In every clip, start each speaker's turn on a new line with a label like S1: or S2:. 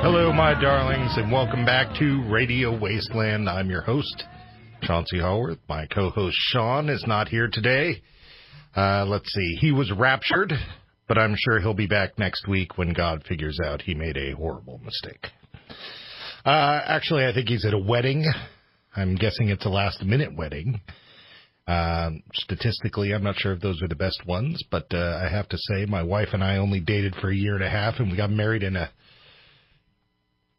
S1: Hello, my darlings, and welcome back to Radio Wasteland. I'm your host, Chauncey Haworth. My co-host, Sean, is not here today. Let's see. He was raptured, but I'm sure he'll be back next week when God figures out he made a horrible mistake. Actually, I think he's at a wedding. I'm guessing it's a last-minute wedding. Statistically, I'm not sure if those are the best ones, but I have to say my wife and I only dated for a year and a half, and we got married in a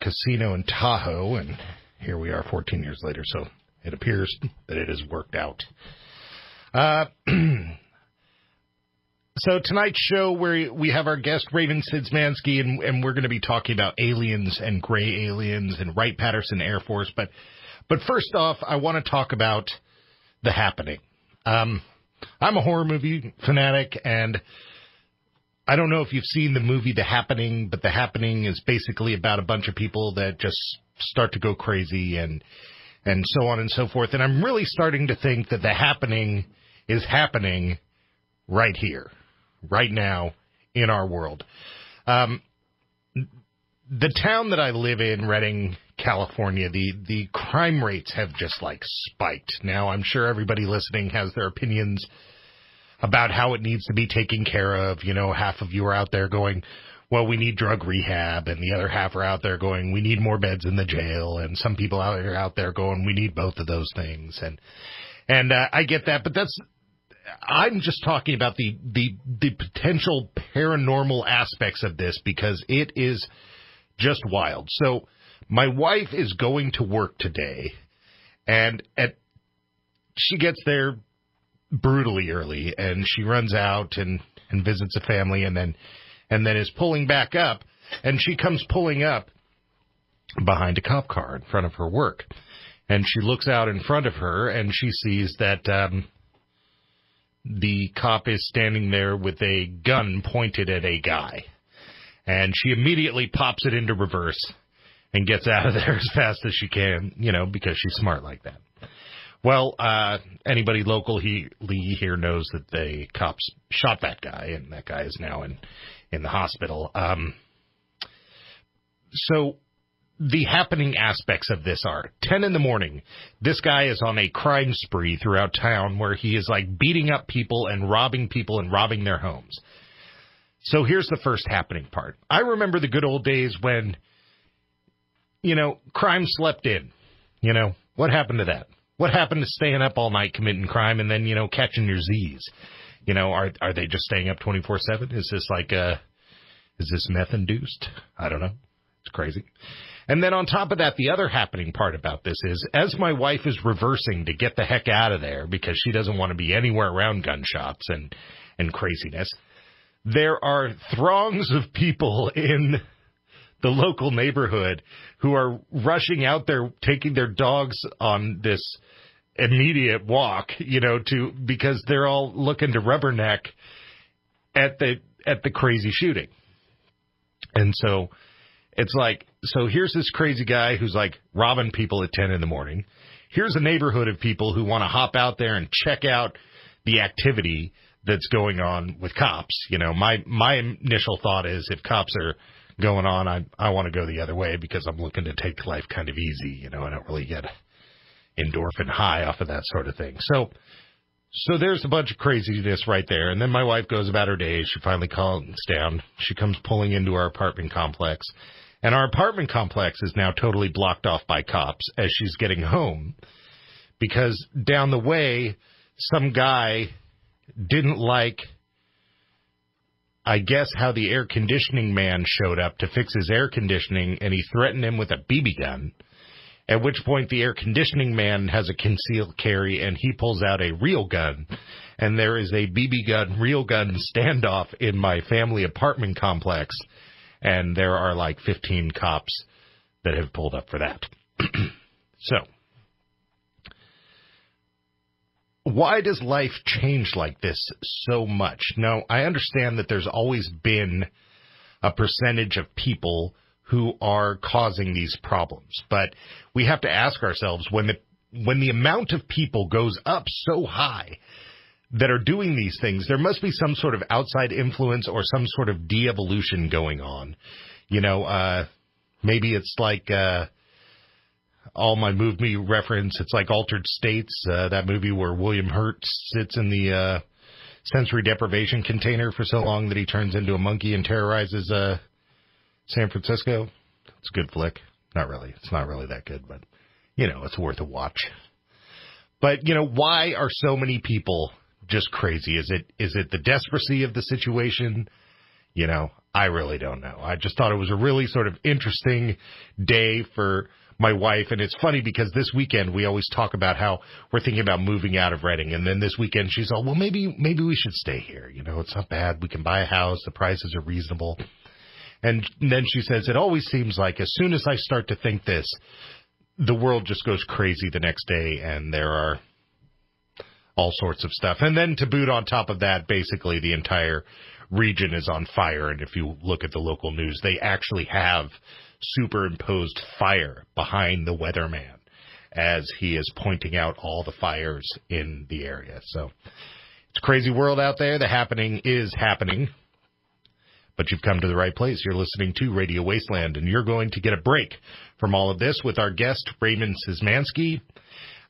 S1: casino in Tahoe, and here we are 14 years later, so it appears that it has worked out. So tonight's show, where we have our guest Raymond Szymanski, and we're going to be talking about aliens and gray aliens and Wright Patterson Air Force, but first off, I want to talk about The Happening. I'm a horror movie fanatic, and I don't know if you've seen the movie The Happening, but The Happening is basically about a bunch of people that just start to go crazy and so on and so forth. And I'm really starting to think that The Happening is happening right here, right now in our world. The town that I live in, Redding, California, the crime rates have just spiked. Now, I'm sure everybody listening has their opinions about how it needs to be taken care of. You know, half of you are out there going, well, we need drug rehab, and the other half are out there going, we need more beds in the jail, and some people are out there going, we need both of those things, and I get that, but I'm just talking about the potential paranormal aspects of this, because it is just wild. So my wife is going to work today, and she gets there brutally early, and she runs out and visits a family, and then is pulling back up, and she comes pulling up behind a cop car in front of her work, and she looks out in front of her, and she sees that the cop is standing there with a gun pointed at a guy, and she immediately pops it into reverse and gets out of there as fast as she can, because she's smart like that. Well, anybody local here knows that the cops shot that guy, and that guy is now in the hospital. So the happening aspects of this are 10 in the morning. This guy is on a crime spree throughout town where he is beating up people and robbing their homes. So here's the first happening part. I remember the good old days when, crime slept in. What happened to that? What happened to staying up all night committing crime and then, catching your Z's? Are they just staying up 24/7? Is this is this meth induced? I don't know. It's crazy. And then on top of that, the other happening part about this is, as my wife is reversing to get the heck out of there because she doesn't want to be anywhere around gunshots and craziness, there are throngs of people in the local neighborhood who are rushing out there, taking their dogs on this immediate walk, because they're all looking to rubberneck at the crazy shooting. And so it's so here's this crazy guy who's robbing people at 10 in the morning. Here's a neighborhood of people who want to hop out there and check out the activity that's going on with cops. My initial thought is, if cops are going on, I want to go the other way because I'm looking to take life kind of easy. I don't really get endorphin high off of that sort of thing. So there's a bunch of craziness right there. And then my wife goes about her day. She finally calms down. She comes pulling into our apartment complex. And our apartment complex is now totally blocked off by cops as she's getting home, because down the way, some guy didn't like, I guess, how the air conditioning man showed up to fix his air conditioning, and he threatened him with a BB gun, at which point the air conditioning man has a concealed carry, and he pulls out a real gun, and there is a BB gun, real gun standoff in my family apartment complex, and there are 15 cops that have pulled up for that. So, why does life change like this so much? Now, I understand that there's always been a percentage of people who are causing these problems, but we have to ask ourselves, when the amount of people goes up so high that are doing these things, there must be some sort of outside influence or some sort of de-evolution going on. Maybe it's like all my movie reference. It's like Altered States, that movie where William Hurt sits in the sensory deprivation container for so long that he turns into a monkey and terrorizes San Francisco. It's a good flick. Not really. It's not really that good, but, it's worth a watch. But, why are so many people just crazy? Is it the desperacy of the situation? I really don't know. I just thought it was a really sort of interesting day for my wife. And it's funny because this weekend we always talk about how we're thinking about moving out of Reading. And then this weekend she's all, well, maybe we should stay here. It's not bad. We can buy a house. The prices are reasonable. And then she says, it always seems like as soon as I start to think this, the world just goes crazy the next day, and there are all sorts of stuff. And then to boot on top of that, basically the entire region is on fire. And if you look at the local news, they actually have superimposed fire behind the weatherman as he is pointing out all the fires in the area. So it's a crazy world out there. The happening is happening. But you've come to the right place. You're listening to Radio Wasteland, and you're going to get a break from all of this with our guest, Raymond Szymanski,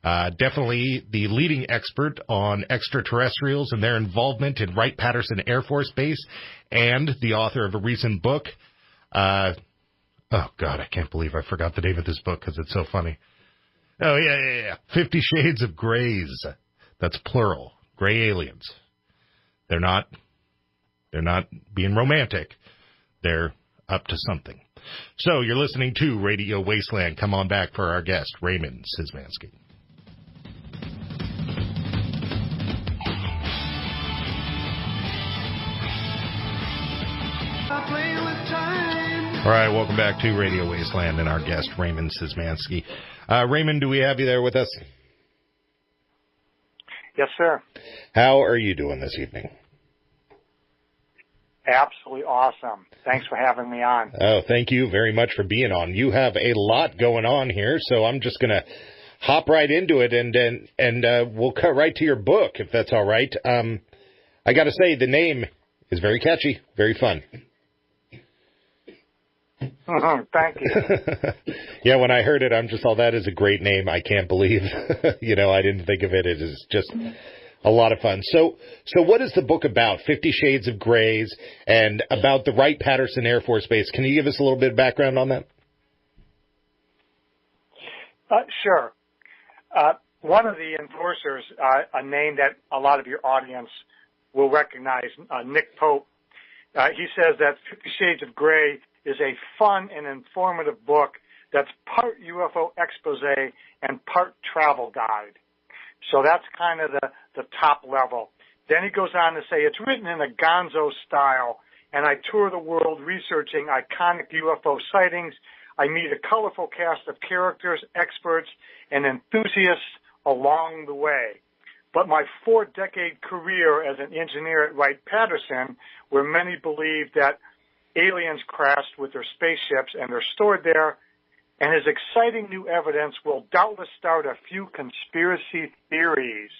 S1: definitely the leading expert on extraterrestrials and their involvement in Wright Patterson Air Force Base, and the author of a recent book. Oh, God, I can't believe I forgot the name of this book because it's so funny. Oh, yeah. 50 Shades of Grays. That's plural. Gray aliens. They're not being romantic. They're up to something. So you're listening to Radio Wasteland. Come on back for our guest, Raymond Szymanski. All right, welcome back to Radio Wasteland and our guest, Raymond Szymanski. Raymond, do we have you there with us?
S2: Yes, sir.
S1: How are you doing this evening?
S2: Absolutely awesome. Thanks for having me on.
S1: Oh, thank you very much for being on. You have a lot going on here, so I'm just going to hop right into it, and we'll cut right to your book, if that's all right. I got to say, the name is very catchy, very fun.
S2: Thank you.
S1: Yeah, when I heard it, I'm just all, that is a great name. I can't believe, I didn't think of it. It is just a lot of fun. So what is the book about? 50 Shades of Grays, and about the Wright Patterson Air Force Base. Can you give us a little bit of background on that?
S2: Sure. One of the enforcers, a name that a lot of your audience will recognize, Nick Pope, he says that 50 Shades of Gray is a fun and informative book that's part UFO expose and part travel guide. So that's kind of the top level. Then he goes on to say it's written in a gonzo style, and I tour the world researching iconic UFO sightings. I meet a colorful cast of characters, experts, and enthusiasts along the way. But my 4-decade career as an engineer at Wright Patterson, where many believe that aliens crashed with their spaceships and they're stored there, and his exciting new evidence will doubtless start a few conspiracy theories.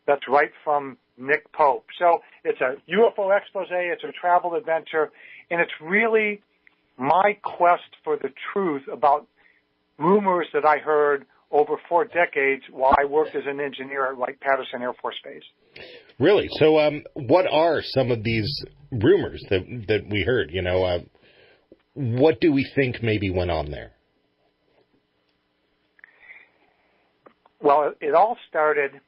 S2: That's right from Nick Pope. So it's a UFO expose, it's a travel adventure, and it's really my quest for the truth about rumors that I heard over 4 decades while I worked as an engineer at Wright Patterson Air Force Base.
S1: Really? So what are some of these rumors that we heard? What do we think maybe went on there?
S2: Well, it all started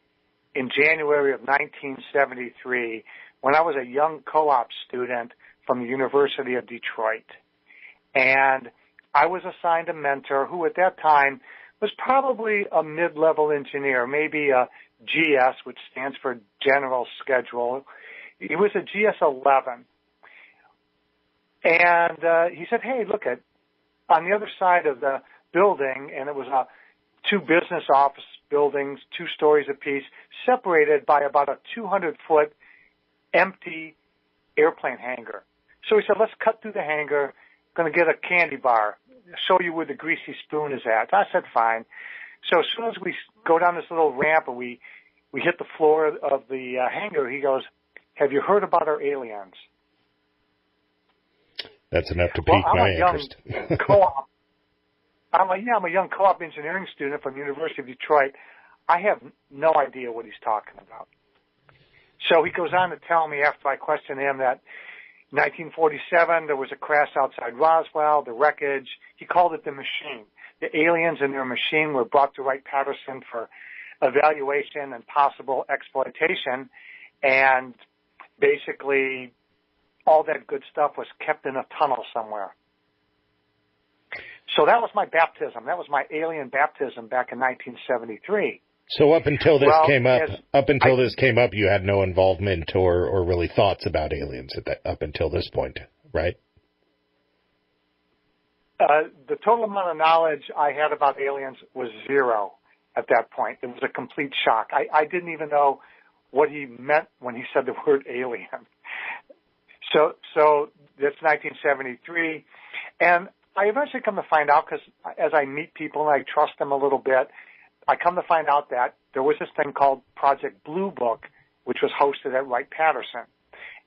S2: in January of 1973 when I was a young co-op student from the University of Detroit. And I was assigned a mentor who at that time was probably a mid-level engineer, maybe a GS, which stands for General Schedule. He was a GS-11. And he said, hey, look, on the other side of the building, and it was 2 business office buildings, 2 stories apiece, separated by about a 200-foot empty airplane hangar. So he said, let's cut through the hangar, going to get a candy bar, show you where the greasy spoon is at. I said, fine. So as soon as we go down this little ramp and we hit the floor of the hangar, he goes, have you heard about our aliens?
S1: That's enough to pique my interest.
S2: Co-op. I'm a young co-op engineering student from the University of Detroit. I have no idea what he's talking about. So he goes on to tell me after I question him that 1947, there was a crash outside Roswell, the wreckage. He called it the machine. The aliens and their machine were brought to Wright Patterson for evaluation and possible exploitation. And basically, all that good stuff was kept in a tunnel somewhere. So that was my baptism. That was my alien baptism back in 1973.
S1: So up until this came up, you had no involvement or really thoughts about aliens up until this point, right?
S2: The total amount of knowledge I had about aliens was zero at that point. It was a complete shock. I didn't even know what he meant when he said the word alien. So that's 1973. And I eventually come to find out, because as I meet people and I trust them a little bit, I come to find out that there was this thing called Project Blue Book, which was hosted at Wright Patterson.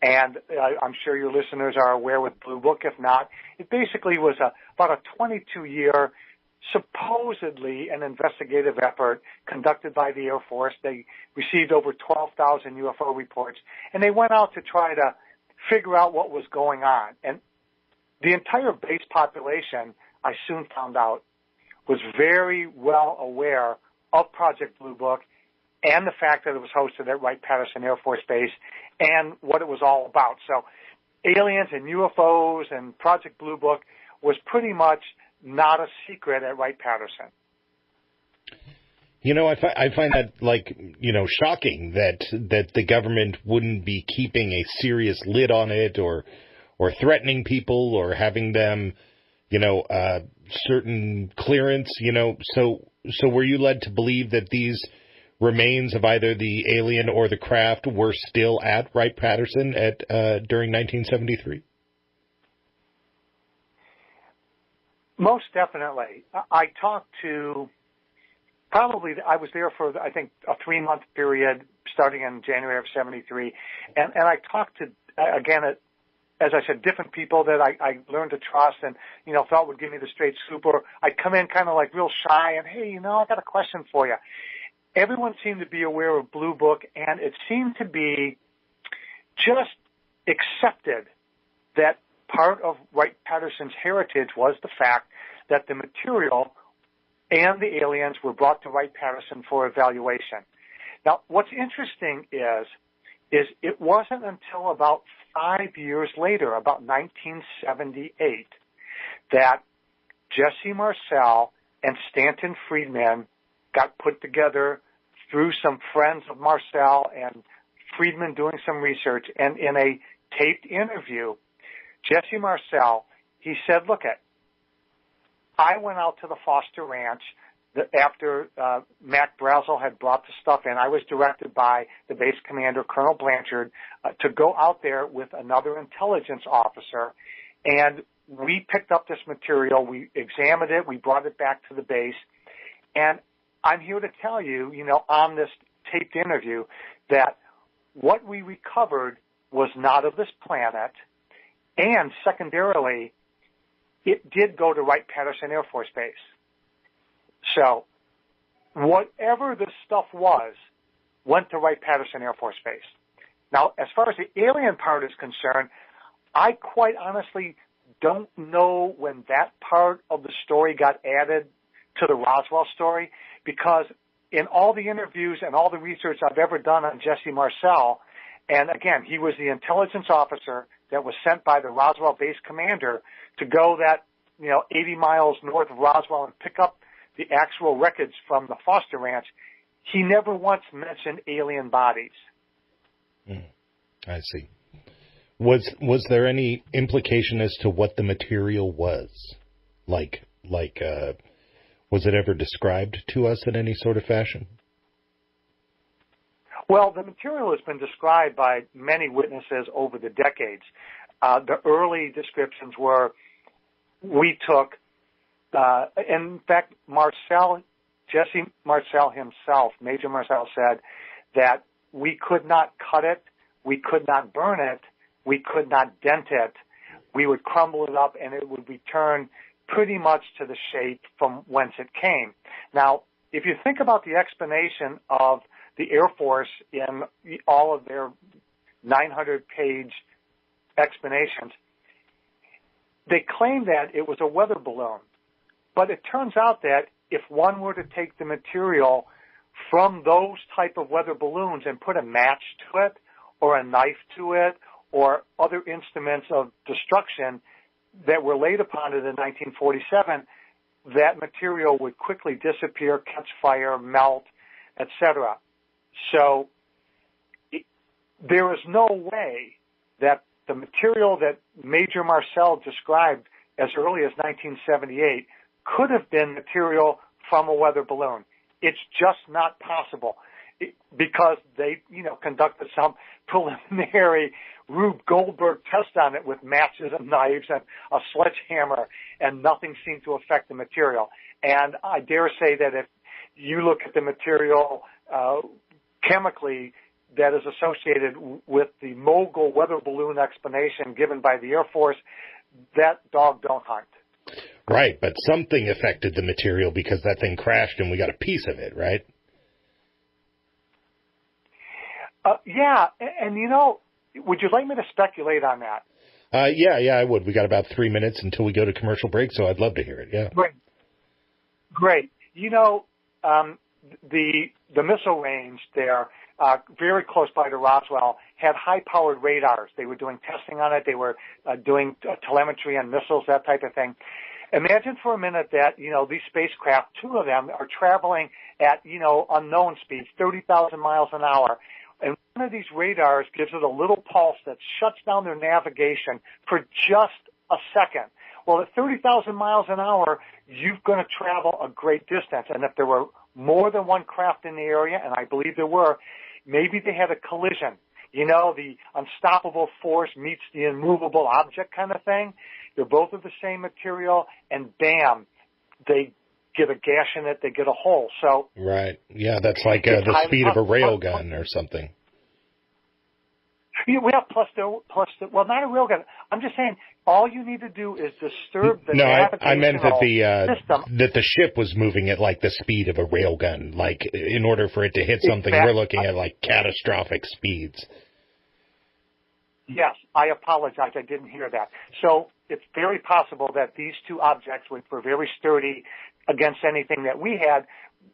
S2: And I'm sure your listeners are aware with Blue Book. If not, it basically was about a 22-year, supposedly an investigative effort conducted by the Air Force. They received over 12,000 UFO reports, and they went out to try to figure out what was going on. And the entire base population, I soon found out, was very well aware of Project Blue Book and the fact that it was hosted at Wright Patterson Air Force Base and what it was all about. So aliens and UFOs and Project Blue Book was pretty much not a secret at Wright Patterson.
S1: You know, I find that, shocking that the government wouldn't be keeping a serious lid on it or threatening people or having them, certain clearance, So were you led to believe that these remains of either the alien or the craft were still at Wright Patterson during 1973?
S2: Most definitely. I talked to I was there for, I think, a 3-month period starting in January of 73. And I talked to, again, as I said, different people that I learned to trust and, thought would give me the straight scoop. Or I'd come in kind of like real shy and, hey, I got a question for you. Everyone seemed to be aware of Blue Book, and it seemed to be just accepted that part of Wright Patterson's heritage was the fact that the material and the aliens were brought to Wright Patterson for evaluation. Now, what's interesting is it wasn't until about 5 years later, about 1978, that Jesse Marcel and Stanton Friedman got put together through some friends of Marcel and Friedman doing some research. And in a taped interview, Jesse Marcel, he said, look, I went out to the Foster Ranch after Mac Brazel had brought the stuff in. I was directed by the base commander, Colonel Blanchard, to go out there with another intelligence officer, and we picked up this material. We examined it. We brought it back to the base, and I'm here to tell you, on this taped interview, that what we recovered was not of this planet, and secondarily, it did go to Wright Patterson Air Force Base. So whatever this stuff was went to Wright Patterson Air Force Base. Now, as far as the alien part is concerned, I quite honestly don't know when that part of the story got added to the Roswell story, because in all the interviews and all the research I've ever done on Jesse Marcel, and again, he was the intelligence officer that was sent by the Roswell base commander to go that, 80 miles north of Roswell and pick up the actual wreckage from the Foster Ranch. He never once mentioned alien bodies.
S1: I see. Was there any implication as to what the material was? Was it ever described to us in any sort of fashion?
S2: Well, the material has been described by many witnesses over the decades. The early descriptions were, we took, in fact, Jesse Marcel himself, Major Marcel, said that we could not cut it, we could not burn it, we could not dent it. We would crumble it up and it would return pretty much to the shape from whence it came. Now, if you think about the explanation of the Air Force in all of their 900-page explanations, they claim that it was a weather balloon. But it turns out that if one were to take the material from those type of weather balloons and put a match to it or a knife to it or other instruments of destruction that were laid upon it in 1947, that material would quickly disappear, catch fire, melt, etc. So there is no way that the material that Major Marcel described as early as 1978 could have been material from a weather balloon. It's just not possible because they, conducted some preliminary Rube Goldberg test on it with matches and knives and a sledgehammer, and nothing seemed to affect the material. And I dare say that if you look at the material chemically that is associated with the mogul weather balloon explanation given by the Air Force, that dog don't hunt.
S1: Right, but something affected the material because that thing crashed and we got a piece of it, right?
S2: Yeah, and would you like me to speculate on that?
S1: Yeah, I would. We got about 3 minutes until we go to commercial break, so I'd love to hear it, yeah.
S2: Great. The missile range there, very close by to Roswell, had high-powered radars. They were doing testing on it. They were doing telemetry on missiles, that type of thing. Imagine for a minute that, these spacecraft, two of them, are traveling at, unknown speeds, 30,000 miles an hour. And one of these radars gives it a little pulse that shuts down their navigation for just a second. Well, at 30,000 miles an hour, you're going to travel a great distance. And if there were more than one craft in the area, and I believe there were, maybe they had a collision. The unstoppable force meets the immovable object kind of thing. They're both of the same material, and bam, they get a gash in it, they get a hole. So
S1: right, yeah, that's like the speed of a railgun or something.
S2: Yeah, well, not a railgun. I'm just saying, all you need to do is disturb the navigational
S1: I meant that
S2: system.
S1: That the ship was moving at like the speed of a railgun. Like in order for it to hit something, we're looking at like catastrophic speeds.
S2: Yes, I apologize. I didn't hear that. So it's very possible that these two objects, which were very sturdy against anything that we had,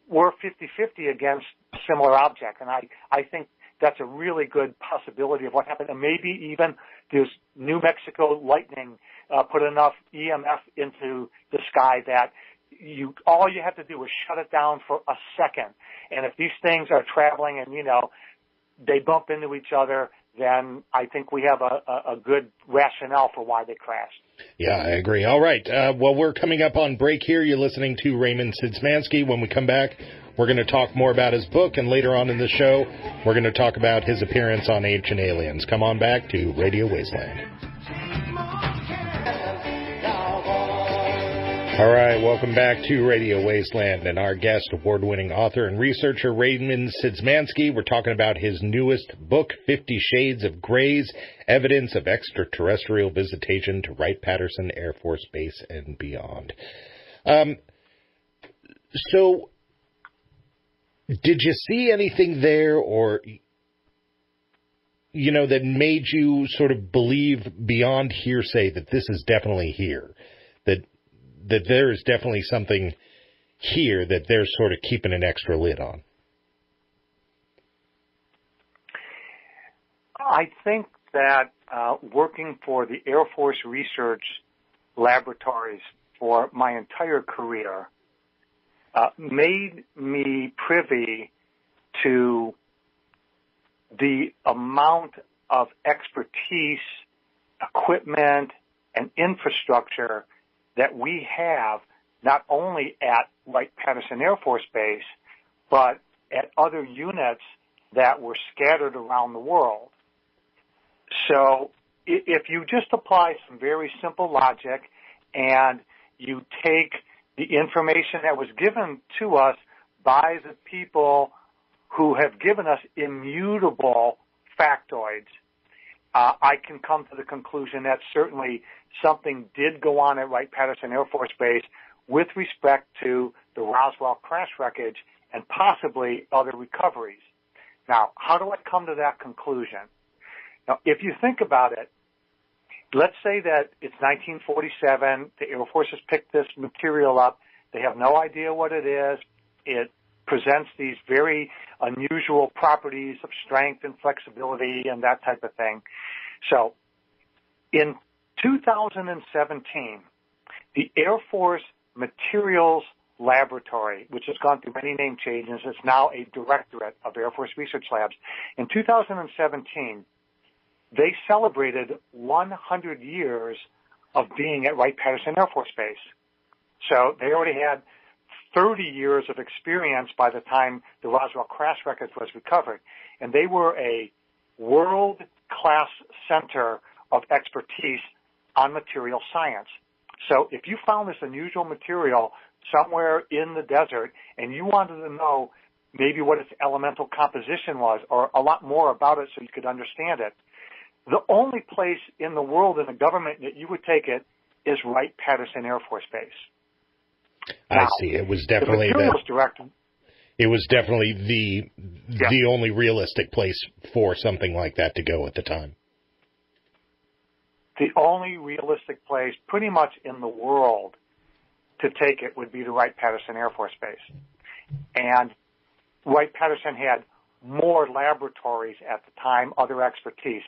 S2: were 50-50 against a similar object. And I think that's a really good possibility of what happened. And maybe even this New Mexico lightning put enough EMF into the sky that all you have to do is shut it down for a second. And if these things are traveling and, they bump into each other, then I think we have a good rationale for why they crashed.
S1: Yeah, I agree. All right. Well, we're coming up on break here. You're listening to Raymond Szymanski. When we come back, we're going to talk more about his book, and later on in the show, we're going to talk about his appearance on Ancient Aliens. Come on back to Radio Wasteland. All right, welcome back to Radio Wasteland, and our guest, award-winning author and researcher Raymond Szymanski. We're talking about his newest book, 50 Shades of Gray's Evidence of Extraterrestrial Visitation to Wright Patterson Air Force Base and Beyond. So, did you see anything there, or, that made you sort of believe beyond hearsay that this is definitely here, that there is definitely something here that they're sort of keeping an extra lid on?
S2: I think that working for the Air Force Research Laboratories for my entire career made me privy to the amount of expertise, equipment, and infrastructure that we have not only at Wright Patterson Air Force Base, but at other units that were scattered around the world. So if you just apply some very simple logic and you take the information that was given to us by the people who have given us immutable factoids, I can come to the conclusion that certainly something did go on at Wright Patterson Air Force Base with respect to the Roswell crash wreckage and possibly other recoveries. Now, how do I come to that conclusion? Now, if you think about it, let's say that it's 1947, the Air Force has picked this material up, they have no idea what it is, it presents these very unusual properties of strength and flexibility and that type of thing. So, in 2017, the Air Force Materials Laboratory, which has gone through many name changes, is now a directorate of Air Force Research Labs. In 2017, they celebrated 100 years of being at Wright Patterson Air Force Base. So they already had 30 years of experience by the time the Roswell crash wreckage was recovered. And they were a world-class center of expertise on material science. So if you found this unusual material somewhere in the desert and you wanted to know maybe what its elemental composition was or a lot more about it so you could understand it, the only place in the world in the government that you would take it is Wright Patterson Air Force Base.
S1: Now, I see. It was definitely it was definitely the only realistic place for something like that to go at the time.
S2: The only realistic place pretty much in the world to take it would be the Wright Patterson Air Force Base. And Wright Patterson had more laboratories at the time, other expertise.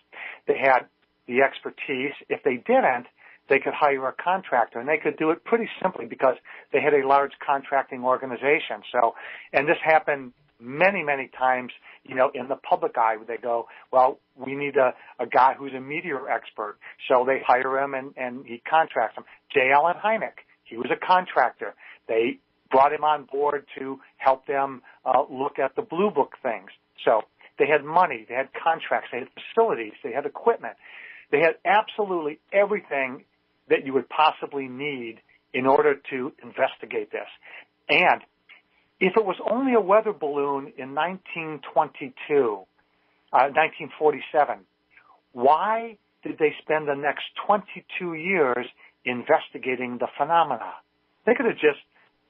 S2: They had the expertise. If they didn't, they could hire a contractor, and they could do it pretty simply because they had a large contracting organization. So, and this happened many, many times, you know, in the public eye, where they go, well, we need a guy who's a meteor expert. So they hire him, and he contracts him. J. Allen Hynek, he was a contractor. They brought him on board to help them look at the Blue Book things. So they had money, they had contracts, they had facilities, they had equipment. They had absolutely everything that you would possibly need in order to investigate this. And if it was only a weather balloon in 1947, why did they spend the next 22 years investigating the phenomena? They could have just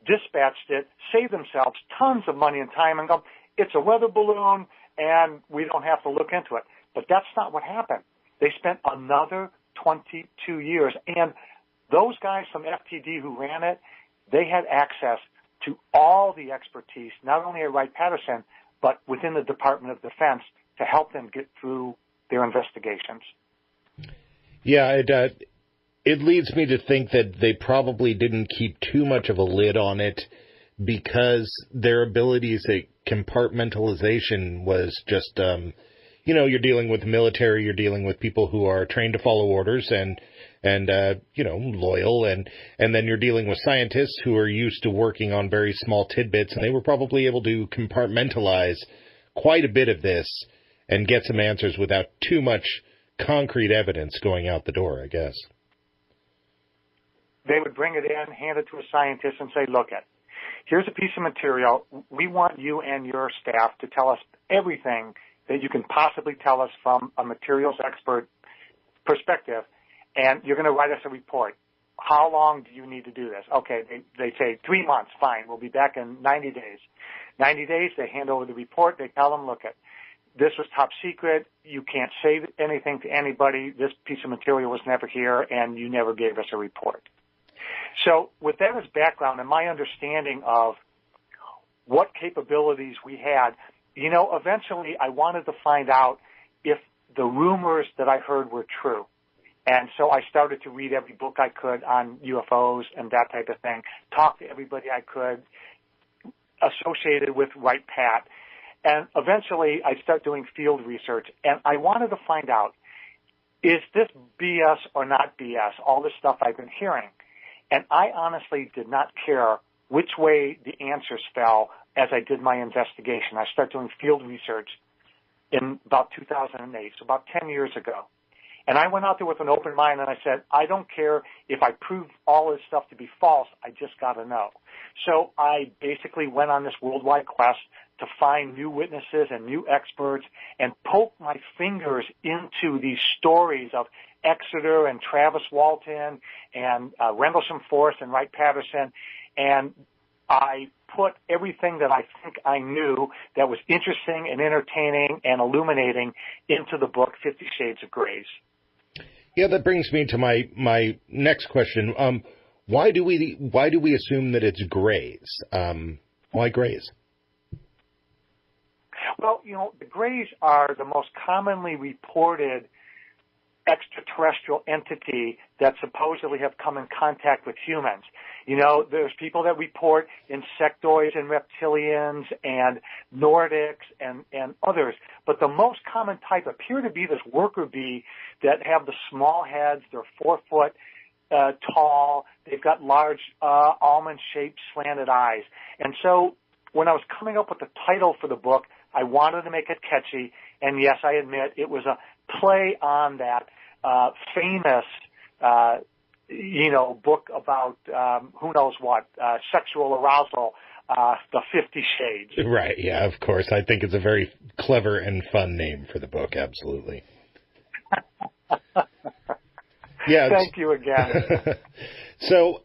S2: dispatched it, saved themselves tons of money and time, and go, it's a weather balloon, and we don't have to look into it. But that's not what happened. They spent another 22 years. And those guys from FTD who ran it, they had access to all the expertise, not only at Wright-Patterson, but within the Department of Defense to help them get through their investigations.
S1: Yeah, it leads me to think that they probably didn't keep too much of a lid on it because their abilities at compartmentalization was just, you're dealing with the military, you're dealing with people who are trained to follow orders and loyal, and then you're dealing with scientists who are used to working on very small tidbits, and they were probably able to compartmentalize quite a bit of this and get some answers without too much concrete evidence going out the door, I guess.
S2: They would bring it in, hand it to a scientist, and say, look, here's a piece of material. We want you and your staff to tell us everything that you can possibly tell us from a materials expert perspective, and you're going to write us a report. How long do you need to do this? Okay, they say 3 months, fine. We'll be back in 90 days. 90 days, they hand over the report. They tell them, look, this was top secret. You can't say anything to anybody. This piece of material was never here, and you never gave us a report. So with that as background and my understanding of what capabilities we had, eventually I wanted to find out if the rumors that I heard were true. And so I started to read every book I could on UFOs and that type of thing, talk to everybody I could associated with Wright Pat. And eventually I started doing field research, and I wanted to find out, is this BS or not BS, all this stuff I've been hearing? And I honestly did not care which way the answers fell as I did my investigation. I started doing field research in about 2008, so about 10 years ago. And I went out there with an open mind, and I said, I don't care if I prove all this stuff to be false. I just got to know. So I basically went on this worldwide quest to find new witnesses and new experts and poke my fingers into these stories of Exeter and Travis Walton and Rendlesham Forest and Wright Patterson, and I put everything that I think I knew that was interesting and entertaining and illuminating into the book 50 Shades of Grays.
S1: Yeah, that brings me to my next question. Why do we assume that it's grays? Why grays?
S2: Well, the Greys are the most commonly reported extraterrestrial entity that supposedly have come in contact with humans. There's people that report insectoids and reptilians and Nordics and others, but the most common type appear to be this worker bee that have the small heads. They're 4 foot tall. They've got large almond-shaped slanted eyes. And so when I was coming up with the title for the book, I wanted to make it catchy, and yes, I admit it was a play on that famous, book about who knows what, sexual arousal, the 50 Shades.
S1: Right, yeah, of course. I think it's a very clever and fun name for the book, absolutely. Yeah.
S2: Thank you again.
S1: So,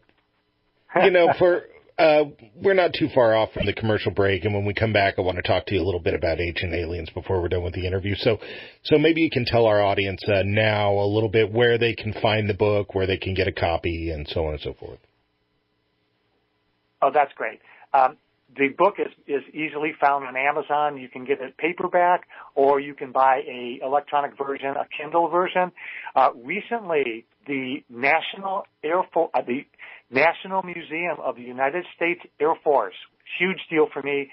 S1: we're not too far off from the commercial break, and when we come back, I want to talk to you a little bit about Ancient Aliens before we're done with the interview. So maybe you can tell our audience now a little bit where they can find the book, where they can get a copy, and so on and so forth.
S2: Oh, that's great. The book is easily found on Amazon. You can get it paperback, or you can buy a electronic version, a Kindle version. Recently, the National Museum of the United States Air Force, huge deal for me,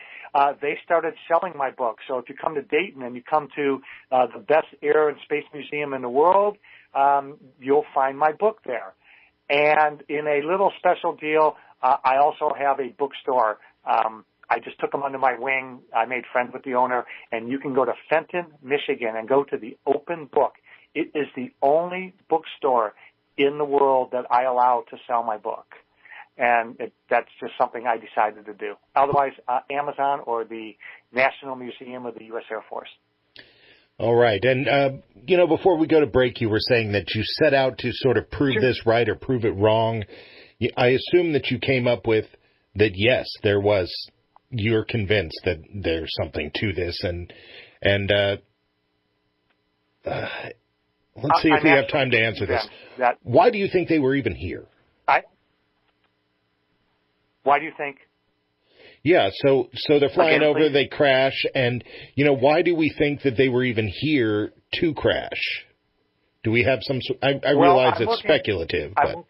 S2: they started selling my book. So if you come to Dayton and you come to the best air and space museum in the world, you'll find my book there. And in a little special deal, I also have a bookstore. I just took them under my wing. I made friends with the owner, and you can go to Fenton, Michigan, and go to the Open Book. It is the only bookstore in the world that I allow to sell my book. And that's just something I decided to do. Otherwise, Amazon or the National Museum of the U.S. Air Force.
S1: All right. And, before we go to break, you were saying that you set out to sort of prove this right or prove it wrong. I assume that you came up with that, yes, you're convinced that there's something to this. And let's see if we have time to answer this. Why do you think they were even here?
S2: Why do you think?
S1: Yeah, so they're flying over, they crash, and, why do we think that they were even here to crash? Do we have some... I realize it's speculative, but...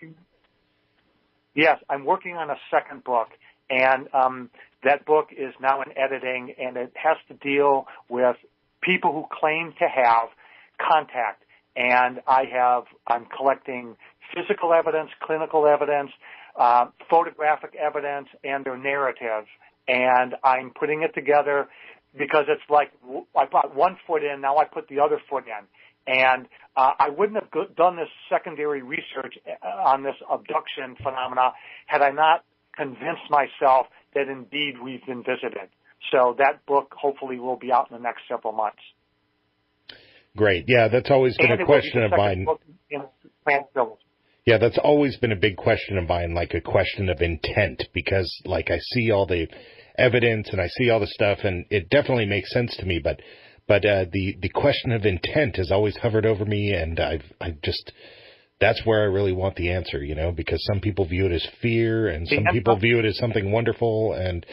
S2: Yes, I'm working on a second book, and that book is now in editing, and it has to deal with people who claim to have contact. And I'm collecting physical evidence, clinical evidence, photographic evidence, and their narrative. And I'm putting it together because it's like I put 1 foot in, now I put the other foot in. And I wouldn't have done this secondary research on this abduction phenomena had I not convinced myself that indeed we've been visited. So that book hopefully will be out in the next several months.
S1: Great. Yeah, that's always been a question of mine. Yeah, that's always been a big question of mine, like a question of intent, because like I see all the evidence and I see all the stuff, and it definitely makes sense to me, but the question of intent has always hovered over me, and that's where I really want the answer, because some people view it as fear and some people view it as something wonderful, and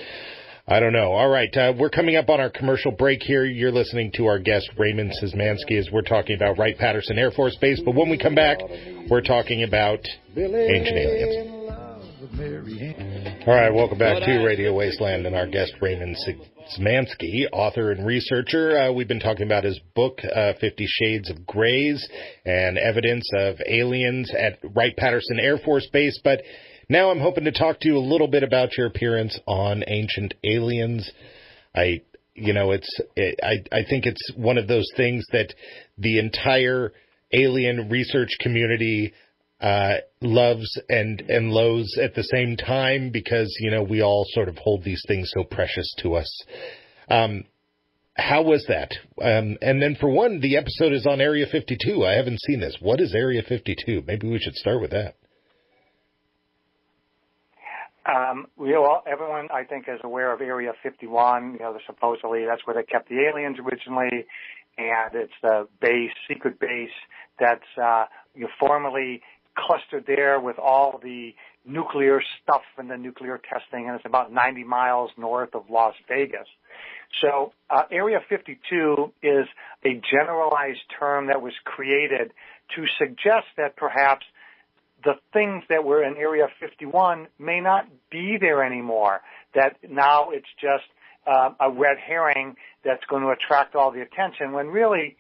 S1: I don't know. All right, we're coming up on our commercial break here. You're listening to our guest, Raymond Szymanski, as we're talking about Wright Patterson Air Force Base, but when we come back, we're talking about Ancient Aliens. All right, welcome back to Radio Wasteland and our guest, Raymond Szymanski, author and researcher. We've been talking about his book, 50 Shades of Grays, and evidence of aliens at Wright Patterson Air Force Base. But now I'm hoping to talk to you a little bit about your appearance on Ancient Aliens. I think it's one of those things that the entire alien research community loves and loathes at the same time, because we all sort of hold these things so precious to us. How was that? And then for one, the episode is on Area 52. I haven't seen this. What is Area 52? Maybe we should start with that.
S2: Everyone, I think, is aware of Area 51. Supposedly that's where they kept the aliens originally, and it's the secret base that's formerly clustered there with all the nuclear stuff and the nuclear testing, and it's about 90 miles north of Las Vegas. So Area 52 is a generalized term that was created to suggest that perhaps the things that were in Area 51 may not be there anymore, that now it's just a red herring that's going to attract all the attention, when really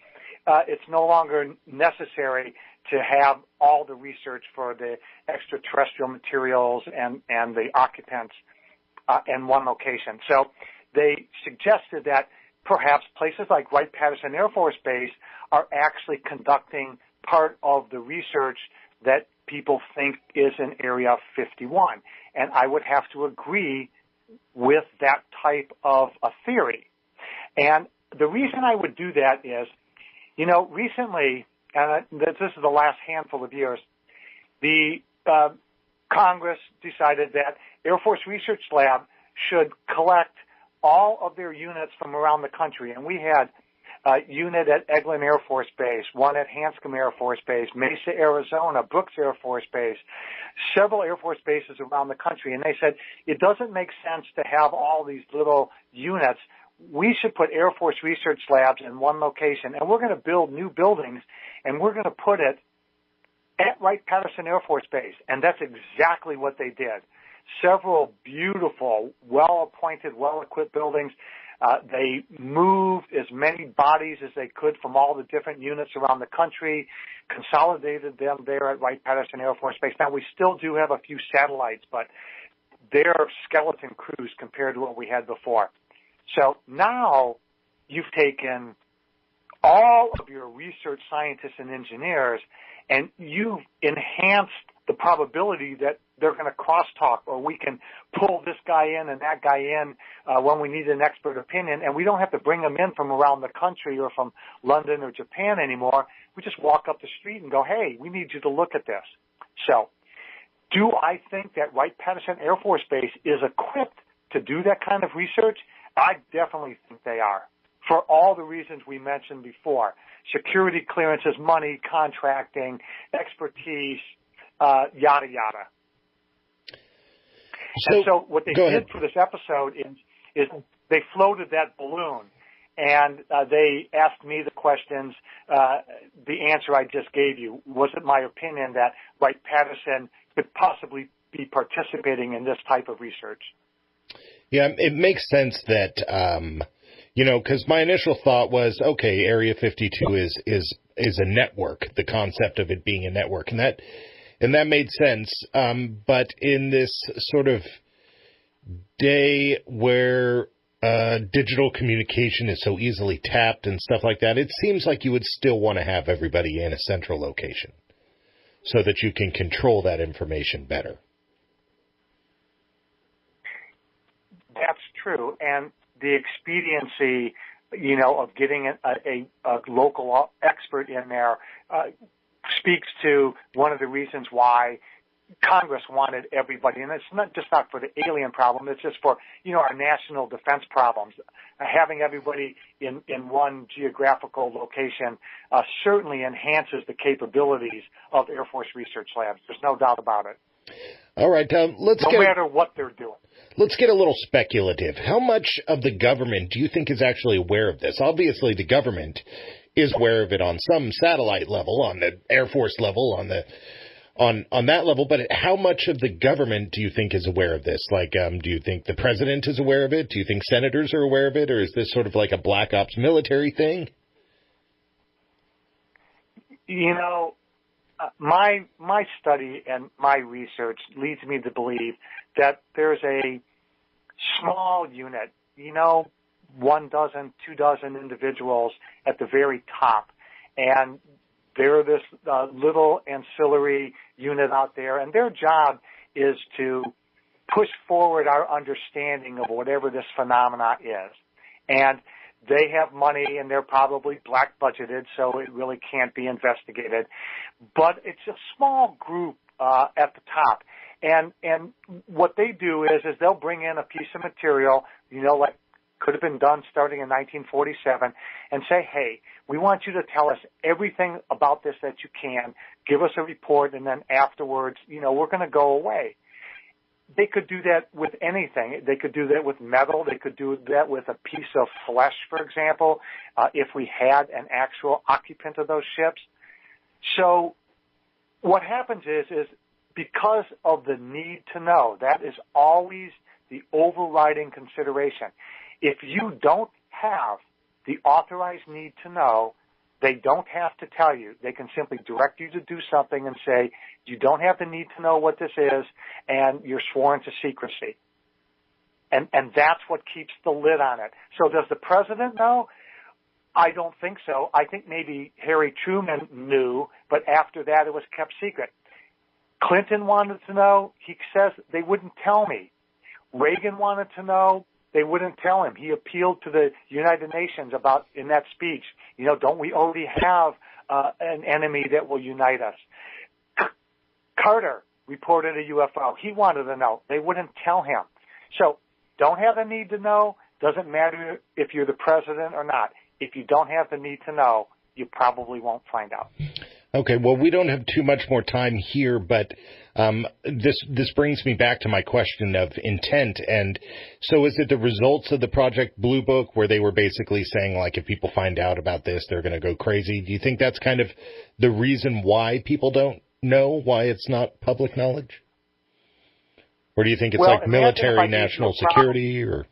S2: it's no longer necessary to have all the research for the extraterrestrial materials and the occupants in one location. So they suggested that perhaps places like Wright Patterson Air Force Base are actually conducting part of the research that people think is in Area 51. And I would have to agree with that type of a theory. And the reason I would do that is, recently, and this is the last handful of years, the Congress decided that Air Force Research Lab should collect all of their units from around the country. And we had a unit at Eglin Air Force Base, one at Hanscom Air Force Base, Mesa, Arizona, Brooks Air Force Base, several Air Force bases around the country. And they said, it doesn't make sense to have all these little units. We should put Air Force Research Labs in one location, and we're going to build new buildings, and we're going to put it at Wright Patterson Air Force Base. And that's exactly what they did. Several beautiful, well-appointed, well-equipped buildings. They moved as many bodies as they could from all the different units around the country, consolidated them there at Wright Patterson Air Force Base. Now, we still do have a few satellites, but they're skeleton crews compared to what we had before. So now you've taken all of your research scientists and engineers, and you've enhanced the probability that they're going to crosstalk, or we can pull this guy in and that guy in when we need an expert opinion, and we don't have to bring them in from around the country or from London or Japan anymore. We just walk up the street and go, hey, we need you to look at this. So do I think that Wright Patterson Air Force Base is equipped to do that kind of research? I definitely think they are, for all the reasons we mentioned before. Security clearances, money, contracting, expertise, yada, yada. So what they did for this episode is they floated that balloon, and they asked me the questions. The answer I just gave you, was it my opinion that Wright Patterson could possibly be participating in this type of research?
S1: Yeah, it makes sense that, because my initial thought was, okay, Area 52 is a network, the concept of it being a network, and that made sense. But in this sort of day where digital communication is so easily tapped and stuff like that, it seems like you would still want to have everybody in a central location so that you can control that information better.
S2: That's true. And the expediency, of getting a local expert in there speaks to one of the reasons why Congress wanted everybody, and it's not for the alien problem, it's just for, our national defense problems. Having everybody in one geographical location certainly enhances the capabilities of Air Force Research Labs. There's no doubt about it.
S1: All right, no matter
S2: what they're doing.
S1: Let's get a little speculative. How much of the government do you think is actually aware of this? Obviously, the government is aware of it on some satellite level, on the Air Force level, on that level. But how much of the government do you think is aware of this? Like, do you think the president is aware of it? Do you think senators are aware of it? Or is this sort of like a black ops military thing?
S2: My study and my research leads me to believe that there's a small unit, 1 dozen, 2 dozen individuals at the very top, and they're this little ancillary unit out there, and their job is to push forward our understanding of whatever this phenomena is. And they have money, and they're probably black budgeted, so it really can't be investigated. But it's a small group at the top. And what they do is they'll bring in a piece of material, like could have been done starting in 1947, and say, hey, we want you to tell us everything about this that you can. Give us a report, and then afterwards, we're going to go away. They could do that with anything. They could do that with metal. They could do that with a piece of flesh, for example, if we had an actual occupant of those ships. So what happens is because of the need to know, that is always the overriding consideration. If you don't have the authorized need to know, they don't have to tell you. They can simply direct you to do something and say, you don't have the need to know what this is, and you're sworn to secrecy. And that's what keeps the lid on it. So does the president know? I don't think so. I think maybe Harry Truman knew, but after that it was kept secret. Clinton wanted to know. He says they wouldn't tell me. Reagan wanted to know. They wouldn't tell him. He appealed to the United Nations about, in that speech, don't we already have an enemy that will unite us? Carter reported a UFO. He wanted to know. They wouldn't tell him. So don't have a need to know. Doesn't matter if you're the president or not. If you don't have the need to know, you probably won't find out.
S1: Okay, well, we don't have too much more time here, but this brings me back to my question of intent. And so is it the results of the Project Blue Book where they were basically saying, like, if people find out about this, they're going to go crazy? Do you think that's kind of the reason why people don't know, why it's not public knowledge? Or do you think it's like military, national security, or...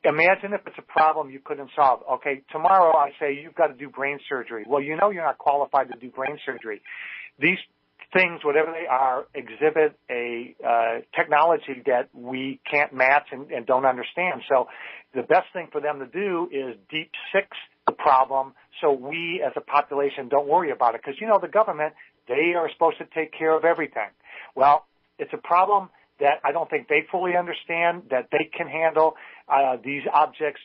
S2: Imagine if it's a problem you couldn't solve. Okay, tomorrow I say you've got to do brain surgery. Well, you're not qualified to do brain surgery. These things, whatever they are, exhibit a technology that we can't match and don't understand. So the best thing for them to do is deep six the problem so we as a population don't worry about it. Because, the government, they are supposed to take care of everything. Well, it's a problem that I don't think they fully understand, that they can handle. These objects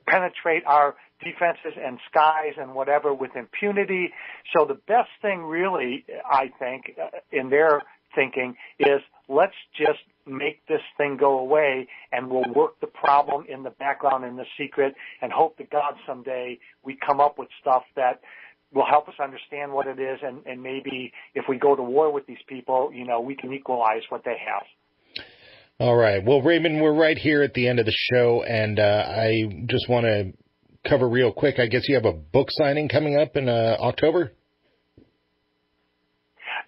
S2: penetrate our defenses and skies and whatever with impunity. So the best thing really, I think, in their thinking is let's just make this thing go away and we'll work the problem in the background in the secret and hope to God someday we come up with stuff that will help us understand what it is, and maybe if we go to war with these people, we can equalize what they have.
S1: All right. Well, Raymond, we're right here at the end of the show, and I just want to cover real quick. I guess you have a book signing coming up in October?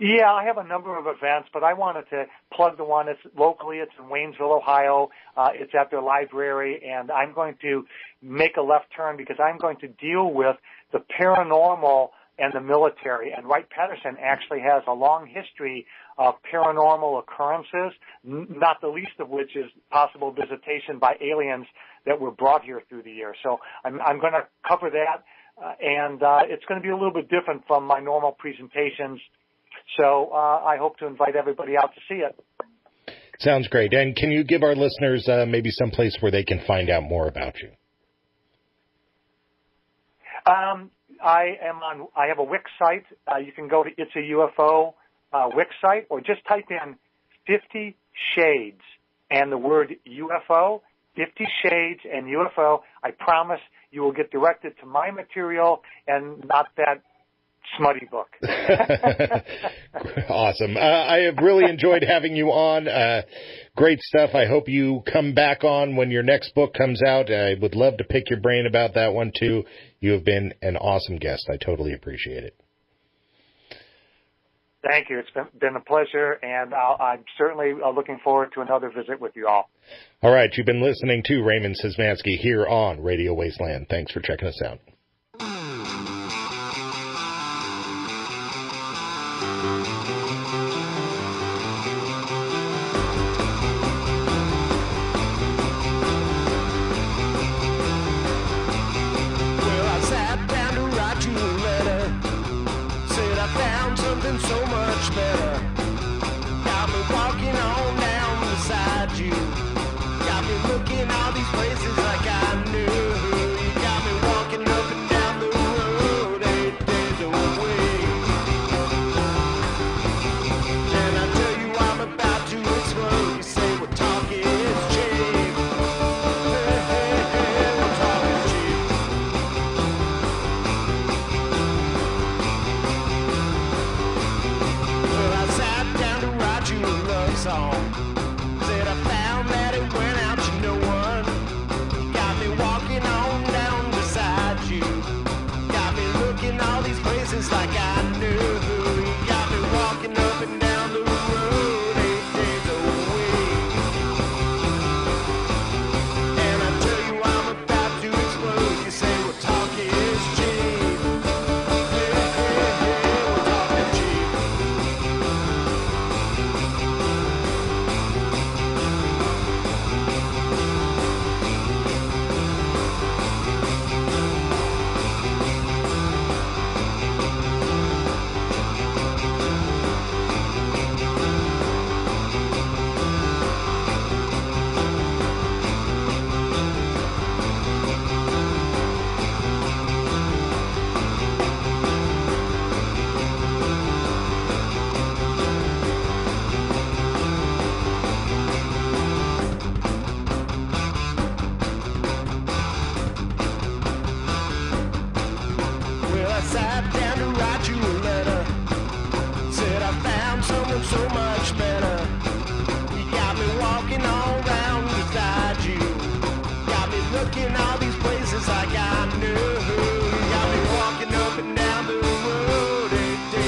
S2: Yeah, I have a number of events, but I wanted to plug the one that's locally. It's in Waynesville, Ohio. It's at their library, and I'm going to make a left turn because I'm going to deal with the paranormal and the military. And Wright Patterson actually has a long history of paranormal occurrences, not the least of which is possible visitation by aliens that were brought here through the years. So I'm going to cover that, and it's going to be a little bit different from my normal presentations. So I hope to invite everybody out to see it.
S1: Sounds great. And can you give our listeners maybe some place where they can find out more about you?
S2: I have a Wix site. You can go to It's a UFO Wix site, or just type in 50 Shades and the word UFO, 50 Shades and UFO. I promise you will get directed to my material and not that smutty book.
S1: Awesome. I have really enjoyed having you on. Great stuff. I hope you come back on when your next book comes out. I would love to pick your brain about that one, too. You have been an awesome guest. I totally appreciate it.
S2: Thank you. It's been a pleasure, and I'm certainly looking forward to another visit with you all.
S1: All right. You've been listening to Raymond Szymanski here on Radio Wasteland. Thanks for checking us out.
S3: So much better. Got me walking on down beside you. Got me looking all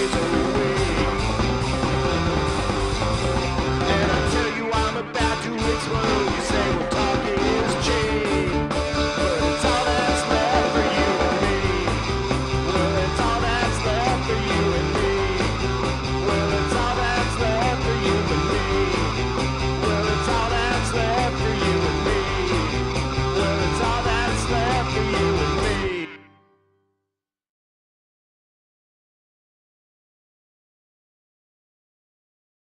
S3: shades of